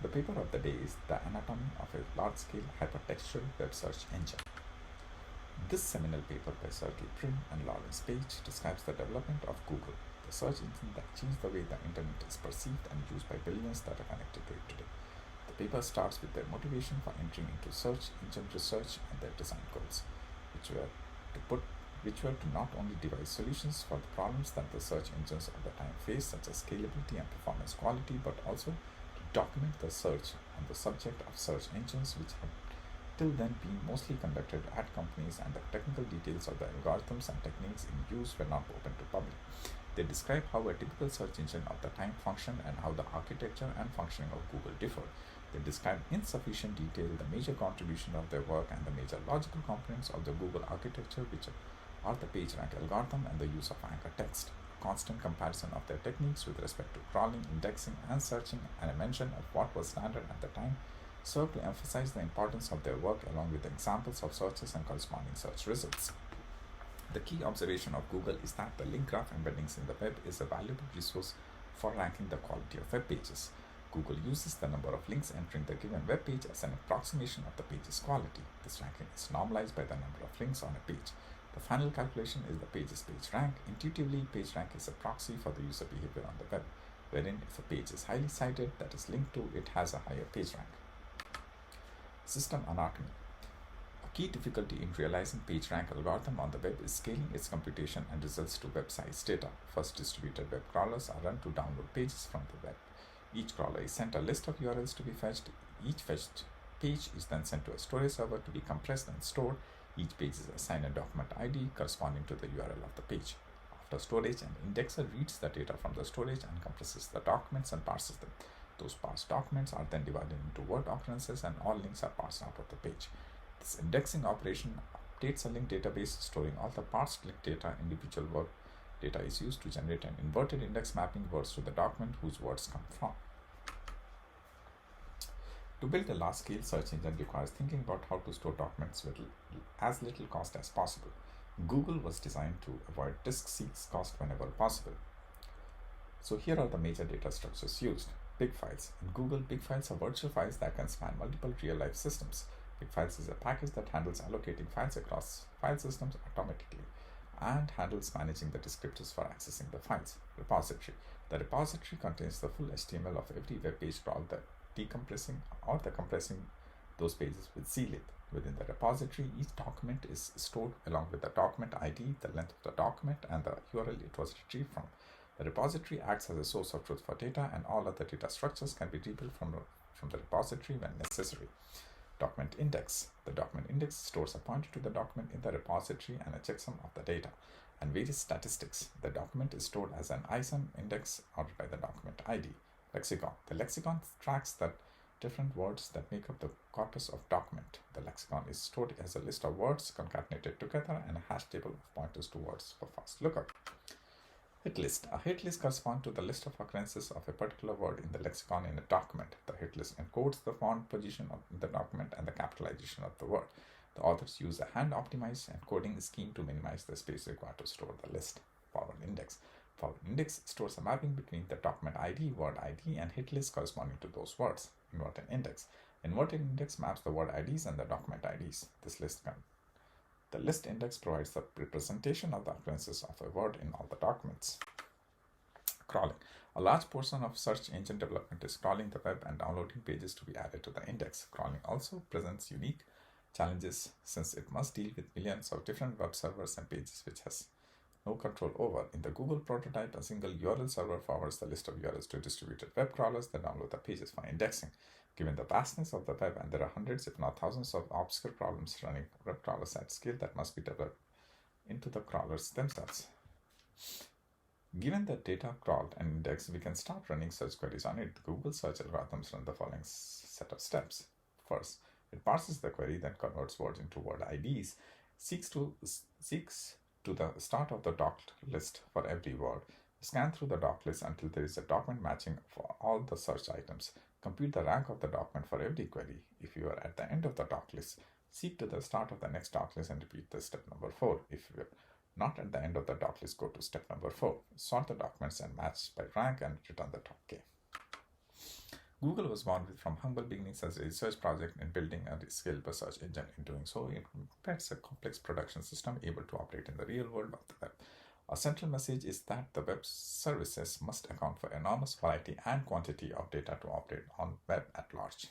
The paper of the day is The Anatomy of a Large-Scale Hypertextual Web Search Engine. This seminal paper by Sergey Brin and Lawrence Page describes the development of Google, the search engine that changed the way the internet is perceived and used by billions that are connected to it today. The paper starts with their motivation for entering into search engine research and their design goals, which were to not only devise solutions for the problems that the search engines of the time faced, such as scalability and performance quality, but also to document the search on the subject of search engines, which had till then been mostly conducted at companies, and the technical details of the algorithms and techniques in use were not open to public. They describe how a typical search engine of the time functioned and how the architecture and functioning of Google differed. They describe in sufficient detail the major contribution of their work and the major logical components of the Google architecture, which are the PageRank algorithm and the use of anchor text, a constant comparison of their techniques with respect to crawling, indexing, and searching, and a mention of what was standard at the time, serve to emphasize the importance of their work along with examples of searches and corresponding search results. The key observation of Google is that the link graph embeddings in the web is a valuable resource for ranking the quality of web pages. Google uses the number of links entering the given web page as an approximation of the page's quality. This ranking is normalized by the number of links on a page. The final calculation is the page's page rank. Intuitively, page rank is a proxy for the user behavior on the web, wherein if a page is highly cited, that is linked to, it has a higher page rank. System anatomy. A key difficulty in realizing PageRank algorithm on the web is scaling its computation and results to web size data. First, distributed web crawlers are run to download pages from the web. Each crawler is sent a list of URLs to be fetched. Each fetched page is then sent to a storage server to be compressed and stored. Each page is assigned a document ID corresponding to the URL of the page. After storage, an indexer reads the data from the storage and compresses the documents and parses them. Those parsed documents are then divided into word occurrences and all links are parsed out of the page. This indexing operation updates a link database, storing all the parsed link data. Individual word data is used to generate an inverted index mapping words to the document whose words come from. To build a large-scale search engine requires thinking about how to store documents with as little cost as possible. Google was designed to avoid disk seeks cost whenever possible. So here are the major data structures used. Big files. In Google, big files are virtual files that can span multiple real-life systems. Big files is a package that handles allocating files across file systems automatically and handles managing the descriptors for accessing the files. Repository. The repository contains the full HTML of every web page crawled, the decompressing or the compressing those pages with zlib. Within the repository, each document is stored along with the document ID, the length of the document, and the URL it was retrieved from. The repository acts as a source of truth for data, and all other data structures can be rebuilt from the repository when necessary. Document index. The document index stores a pointer to the document in the repository and a checksum of the data, and various statistics. The document is stored as an ISON index ordered by the document ID. Lexicon. The lexicon tracks the different words that make up the corpus of document. The lexicon is stored as a list of words concatenated together and a hash table of pointers to words for fast lookup. Hit list. A hit list corresponds to the list of occurrences of a particular word in the lexicon in a document. The hit list encodes the font position of the document and the capitalization of the word. The authors use a hand-optimized encoding scheme to minimize the space required to store the list. Forward index. Forward index stores a mapping between the document ID, word ID, and hit list corresponding to those words. Inverted index. Inverted index maps the word IDs and the document IDs. The list index provides the representation of the occurrences of a word in all the documents. Crawling. A large portion of search engine development is crawling the web and downloading pages to be added to the index. Crawling also presents unique challenges since it must deal with millions of different web servers and pages which has no control over. In the Google prototype, a single URL server forwards the list of URLs to distributed web crawlers that download the pages for indexing. Given the vastness of the web, and there are hundreds if not thousands of obscure problems running web crawlers at scale that must be developed into the crawlers themselves. Given the data crawled and indexed, we can start running search queries on it. The Google search algorithms run the following set of steps. First, it parses the query, then converts words into word IDs, seeks to the start of the docked list for every word, scan through the docked list until there is a document matching for all the search items, compute the rank of the document for every query. If you are at the end of the docked list, seek to the start of the next docked list and repeat the step number 4. If you are not at the end of the docked list, go to step number 4. Sort the documents and match by rank and return the top K. Google was born from humble beginnings as a research project in building a scalable search engine. In doing so, it embeds a complex production system able to operate in the real world of the web. A central message is that the web services must account for enormous variety and quantity of data to operate on web at large.